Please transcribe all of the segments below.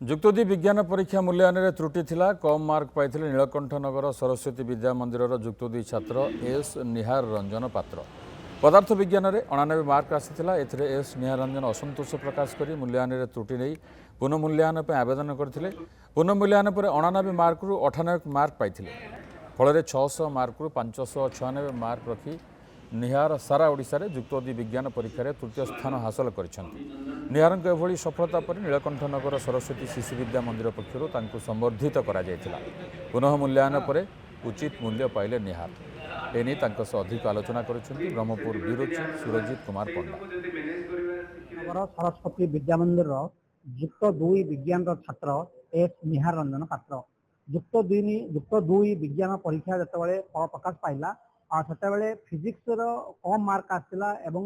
ଯୁକ୍ତ ଦୁଇ ବିଜ୍ଞାନ ପରୀକ୍ଷା ମୂଲ୍ୟାୟନରେ ତ୍ରୁଟି ଥିଲା। କମ୍ ମାର୍କ ପାଇଥିଲେ ନୀଳକଣ୍ଠନଗର ସରସ୍ୱତୀ ବିଦ୍ୟା ମନ୍ଦିରର ଯୁକ୍ତ2 ଛାତ୍ର ଏସ୍ ନିହାର ରଞ୍ଜନ ପାତ୍ର। ପଦାର୍ଥ ବିଜ୍ଞାନରେ 89 ମାର୍କ ଆସିଥିଲା। ଏଥିରେ ଏସ୍ ନିହାର ରଞ୍ଜନ ଅସନ୍ତୋଷ ପ୍ରକାଶ କରି ମୂଲ୍ୟାୟନରେ ତ୍ରୁଟି ନେଇ ପୁନଃମୂଲ୍ୟାୟନ ପାଇଁ ଆବେଦନ କରିଥିଲେ। ପୁନଃମୂଲ୍ୟାୟନ ପରେ 89 ମାର୍କରୁ 98 ମାର୍କ ପାଇଥିଲେ। ଫଳରେ 600 ମାର୍କରୁ 596 ମାର୍କ ରଖି ନିହାର ସାରା ଓଡ଼ିଶାରେ ଯୁକ୍ତ2 ବିଜ୍ଞାନ ପରୀକ୍ଷାରେ ତୃତୀୟ ସ୍ଥାନ ହାସଲ କରିଛନ୍ତି। ନିହାରଙ୍କ ଏଭଳି ସଫଳତା ପରେ ନୀଳକଣ୍ଠନଗର ସରସ୍ୱତୀ ଶିଶୁ ବିଦ୍ୟା ମନ୍ଦିର ପକ୍ଷରୁ ତାଙ୍କୁ ସମ୍ବର୍ଦ୍ଧିତ କରାଯାଇଥିଲା। ପୁନଃ ମୂଲ୍ୟାୟନ ପରେ ଉଚିତ ମୂଲ୍ୟ ପାଇଲେ ନିହାର। ଏନେଇ ତାଙ୍କ ସହ ଅଧିକ ଆଲୋଚନା କରୁଛନ୍ତି ବ୍ରହ୍ମପୁର ବ୍ୟୁରୋ ଚିଫ୍ ସୁରଜିତ କୁମାର ପଣ୍ଡା। ସରସ୍ୱତୀ ବିଦ୍ୟା ମନ୍ଦିରର ଯୁକ୍ତ2 ବିଜ୍ଞାନର ଛାତ୍ର ଏସ୍ ନିହାର ରଞ୍ଜନ ପାତ୍ର। ଯୁକ୍ତ2 ବିଜ୍ଞାନ ପରୀକ୍ଷା ଯେତେବେଳେ ଫଳ ପ୍ରକାଶ ପାଇଲା ସେତେବେଳେ ଫିଜିକ୍ସର କମ୍ ମାର୍କ ଆସିଥିଲା ଏବଂ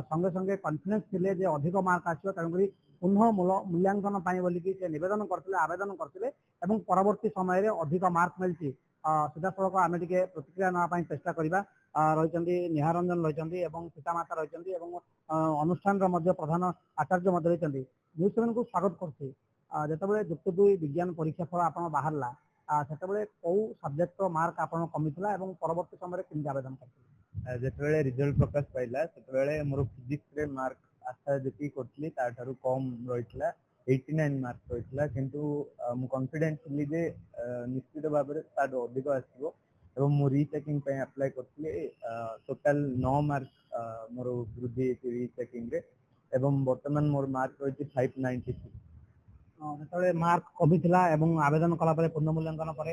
संगे संगे कॉन्फिडेंस थे जे अधिक मार्क आसो तेणुक पुनः मूल्यांकन बोलिकी से निवेदन करते आवेदन करते परवर्ती समय अधिक मार्क मिलती सीधा सड़क आम टे प्रतिक्रिया नापी चेष्टा करवा रही निहार रंजन रही सीतामाता रही अनुष्ठान प्रधान आचार्य रही न्यूज सेवेन को स्वागत करते जिते युक्त2 विज्ञान परीक्षा फल आप बाहर से कौ सब्जेक्ट मार्क आप कमी परवर्ती समय केमती आवेदन करते जिते रिजल्ट प्रकाश पाइला से मोर फिजिक्स मार्क आशा जी कर कम रही 89 मार्क रही किंतु मु कॉन्फिडेंस थी जे निश्चित भाव में अधिक आसो मु रीचेकिंग अप्लाई करती टोटाल 9 मार्क मोर वृद्धि रीचेकिंग बर्तमान मोर मार्क रही 596 जो मार्क कमी थी आवेदन कलापर पुनर्मूल्यांकन पर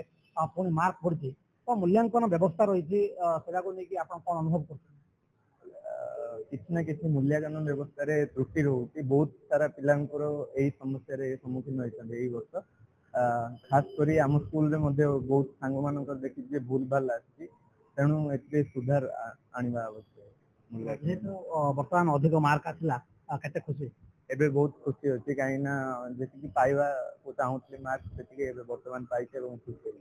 पुणी मार्क बढ़ी तो मूल्यांकन व्यवस्था रही आप कौन अनुभव कर किसी ना किसी मूल्यांकन व्यवस्था रे त्रुटि रोचे बहुत सारा पिलांकर यही समस्या सम्मुखीन होती वर्ष खास करी आम स्कूल बहुत सांग मान देखिए भूल भाल आसी तेणु ए सुधार आनिबा आवश्यक जेहेतु बर्तमान अधिक मार्क आसला केते खुशी एबे बहुत खुशी अच्छी कहीं जी पाइबा चाहूली मार्क से बर्तमान पाई खुशी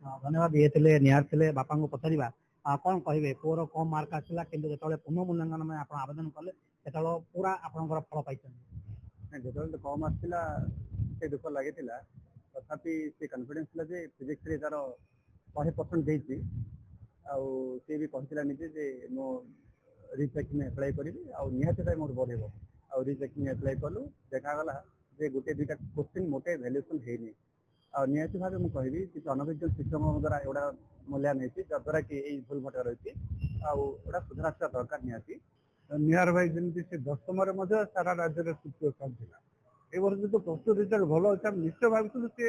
धन्यवाद ये थे निहार थे बापा को पचारा कौन कहे पुअर कम मार्क आसला कि जो पुनः मूल्यांकन में आप आवेदन कले जो पूरा आपंकर फल पाई जो कम आसला दुख लगी तथापि से कॉन्फिडेंस था फिजिक्स तार 100% देती सी भी कहला निजे मो रिचेकिंग एप्लाई करी निहती मोर बढ़ेब आ रिचेकिंग एप्लाई कलु देखागला जे गोटे दुईटा क्वेश्चन मोटे भैल्यूएसन है निहती भाव मुझे कहि कि अनभिज्ञ शिक्षक द्वारा एगुड़ा मूल्यांकन होती जद्वारा कि भूल भटका रही आटा सुधार आसा दरकार निहती निहार भाई जमी से दशम सारा राज्य तृतीय स्थान था ए वर्ष जो प्लस टू रिजल्ट भल अच्छे निश्चय भावुँ सी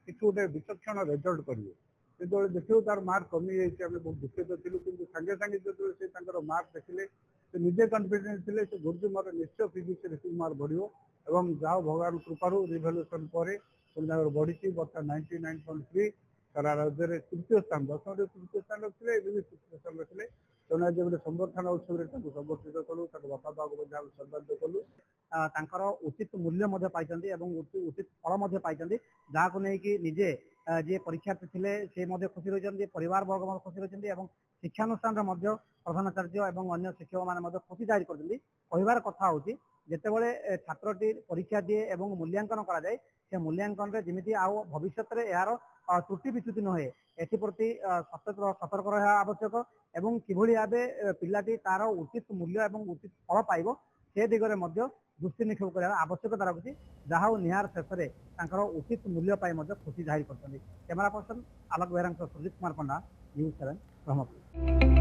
कि गोटे विचक्षण रिजल्ट करेंगे जो देखिए तार मार्क कमी जाइए बहुत दुखित थिलु कि सागे सागे जो मार्क देखिले निजे कॉन्फिडेंस थे से गुरुजी मोर निश्चय फिजिक्स मार्क बढ़ो और जहाँ भगवान कृपार रिभल्यूशन पर बढ़ी बर्तमान 99.3 सारा राज्य में तृतीय स्थान दशम तृतीय स्थान रखिले तृतीय स्थान रखिले तेणु आज गोटे संबर्धना उत्सव संबर्धित कलु बापा सम्मानित कलु उचित मूल्य पाई उचित फल पाई जहाँ को लेकिन निजे जी परीक्षार्थी थे से खुशी रही परिवार वर्ग खुशी रही शिक्षानुष्ठान प्रधानाचार्य और अन्य शिक्षक मैंने खुशी जाहिर कर कथा हूँ जितेबाला छात्रटी परीक्षा दिए और मूल्यांकन कराए से मूल्यांकन जमी आउ भविष्य में यार त्रुटि विच्युति नहे एप्रति सतर्क रहा आवश्यक और किभली भाव पिलाटी तार उचित मूल्य और उचित फल पाइब से दिगरे दृष्टि निक्षेप कर आवश्यकता रखुच्छी जहाँ निहार शेष में उचित मूल्य पाई खुशी जाहिर कर कैमरा पर्सन आलोक बेहरा सुरजित कुमार पंडा न्यूज 7 ब्रह्मपुर।